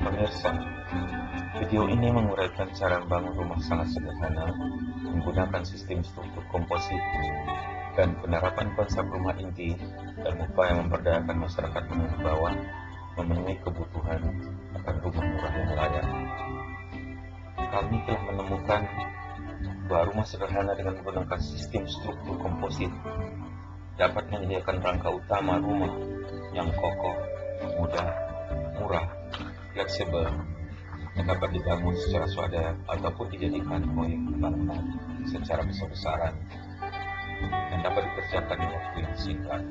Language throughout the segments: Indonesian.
Pemirsa, video ini menguraikan cara membangun rumah sangat sederhana menggunakan sistem struktur komposit dan penerapan konsep rumah inti dan upaya memberdayakan masyarakat menengah bawah memenuhi kebutuhan akan rumah murah yang layak. Kami telah menemukan bahwa rumah sederhana dengan menggunakan sistem struktur komposit dapat menyediakan rangka utama rumah yang kokoh, mudah, murah, fleksibel, yang dapat dibangun secara swadaya ataupun dijadikan proyek pembangunan secara besar-besaran yang dapat dikerjakan di waktu yang singkat.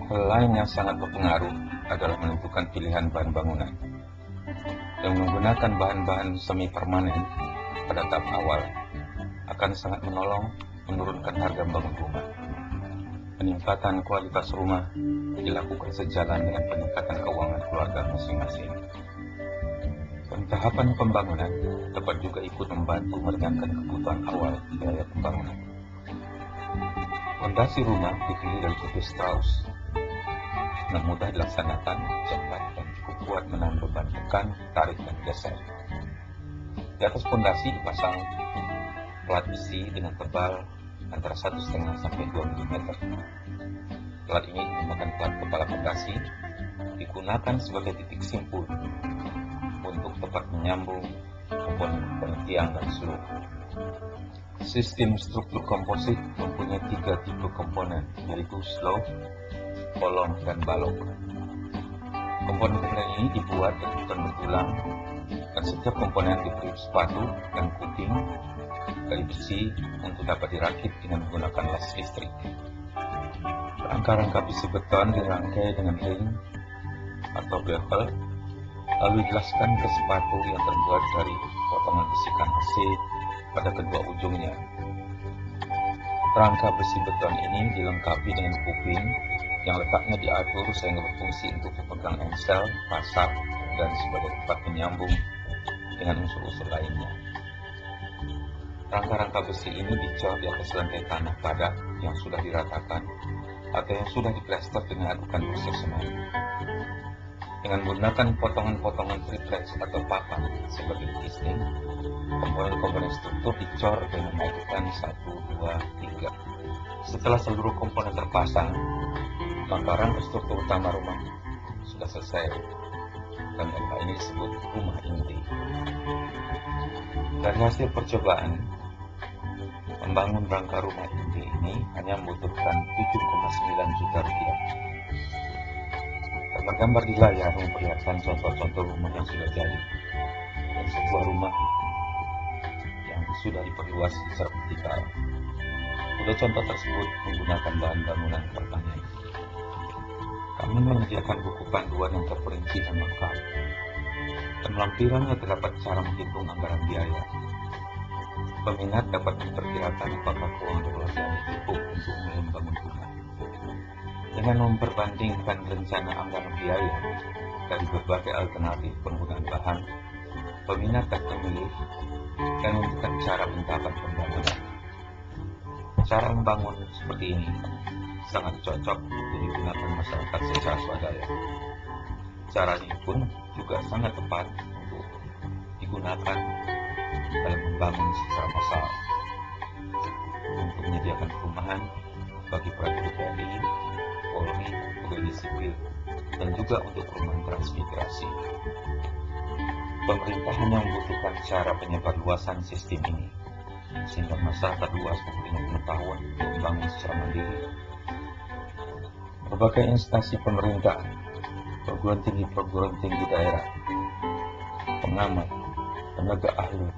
Hal lain yang sangat berpengaruh adalah menentukan pilihan bahan bangunan. Dengan menggunakan bahan-bahan semi permanen pada tahap awal akan sangat menolong menurunkan harga membangun rumah. Peningkatan kualitas rumah dilakukan sejalan dengan peningkatan keuangan keluarga masing-masing. Tahapan pembangunan dapat juga ikut membantu meringankan kebutuhan awal biaya pembangunan. Fondasi rumah dipilih dari tipe Strauss, yang mudah dilaksanakan, cepat, dan cukup kuat menahan beban tekan, tarik, dan geser. Di atas fondasi dipasang plat besi dengan tebal antara 1,5 sampai 2 mm. Plat ini dinamakan plat kepala fondasi, digunakan sebagai titik simpul untuk tepat menyambung komponen tiang dan seluruh. Sistem struktur komposit mempunyai 3 tipe komponen, yaitu slope, kolom, dan balok. Komponen-komponen ini dibuat dari beton bertulang, dan setiap komponen diberi sepatu dan kuping dari besi untuk dapat dirakit dengan menggunakan las listrik. Rangka-rangka besi beton dirangkai dengan ring atau bevel, lalu dijelaskan ke sepatu yang terbuat dari potongan besi kanvas pada kedua ujungnya. Rangka besi beton ini dilengkapi dengan kuping yang letaknya diatur sehingga berfungsi untuk memegang engsel, pasak, dan sebagai tempat menyambung dengan unsur-unsur lainnya. Rangka-rangka besi ini dicor di atas lantai tanah padat yang sudah diratakan atau yang sudah diplester dengan adukan pasir semen. Dengan menggunakan potongan-potongan triplex atau papan sebagai casing, komponen-komponen struktur dicor dengan adukan 1, 2, 3. Setelah seluruh komponen terpasang, rangka struktur utama rumah sudah selesai, dan rangka ini disebut rumah inti. Dari hasil percobaan, membangun rangka rumah inti ini hanya membutuhkan 7,9 juta rupiah. Gambar-gambar di layar memperlihatkan contoh-contoh rumah yang sudah jadi, dan sebuah rumah yang sudah diperluas secara vertikal. Kedua contoh tersebut menggunakan bahan bangunan pertanian. Kami menyediakan buku panduan yang terperinci dan lengkap. Dalam lampirannya terdapat cara menghitung anggaran biaya. Peminat dapat memperkirakan apakah keuangan keluarga cukup untuk membangun rumah. Dengan memperbandingkan rencana anggaran biaya dari berbagai alternatif penggunaan bahan, peminat dapat memilih dan menentukan cara pentahapan pembangunan. Cara membangun seperti ini sangat cocok untuk digunakan masyarakat secara swadaya. Cara ini pun juga sangat tepat untuk digunakan dalam membangun secara massal untuk menyediakan perumahan bagi prajurit TNI, Polri, pegawai sipil, dan juga untuk perumahan transmigrasi. Pemerintah hanya membutuhkan cara penyebarluasan sistem ini, sehingga masyarakat luas mempunyai pengetahuan untuk membangun secara mandiri. Berbagai instansi pemerintah, perguruan tinggi daerah, pengamat, tenaga ahli,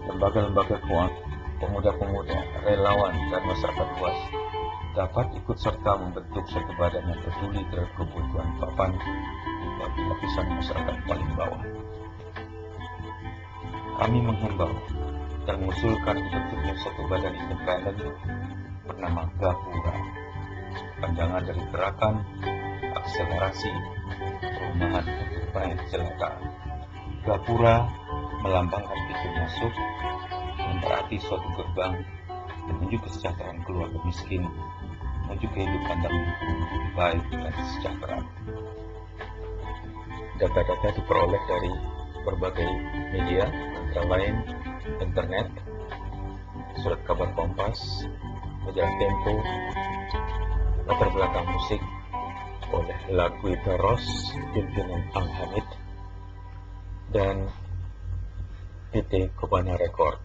lembaga-lembaga keuangan, pemuda-pemuda, relawan, dan masyarakat luas dapat ikut serta membentuk suatu badan yang peduli terhadap kebutuhan papan bagi lapisan masyarakat paling bawah. Kami menghimbau dan mengusulkan bentuknya suatu badan independen bernama Gapura, panjangan dari Gerakan Akselerasi Perumahan untuk Penyelenggarakan. Gapura melambangkan pintu masuk yang berarti suatu gerbang menuju kesejahteraan keluarga miskin, menuju kehidupan yang lebih baik dan sejahtera. Data-data diperoleh dari berbagai media, antara lain internet, surat kabar Kompas, majalah Tempo, latar belakang musik oleh lagu Ros, pimpinan Ang Hamid, dan PT Kobana Record.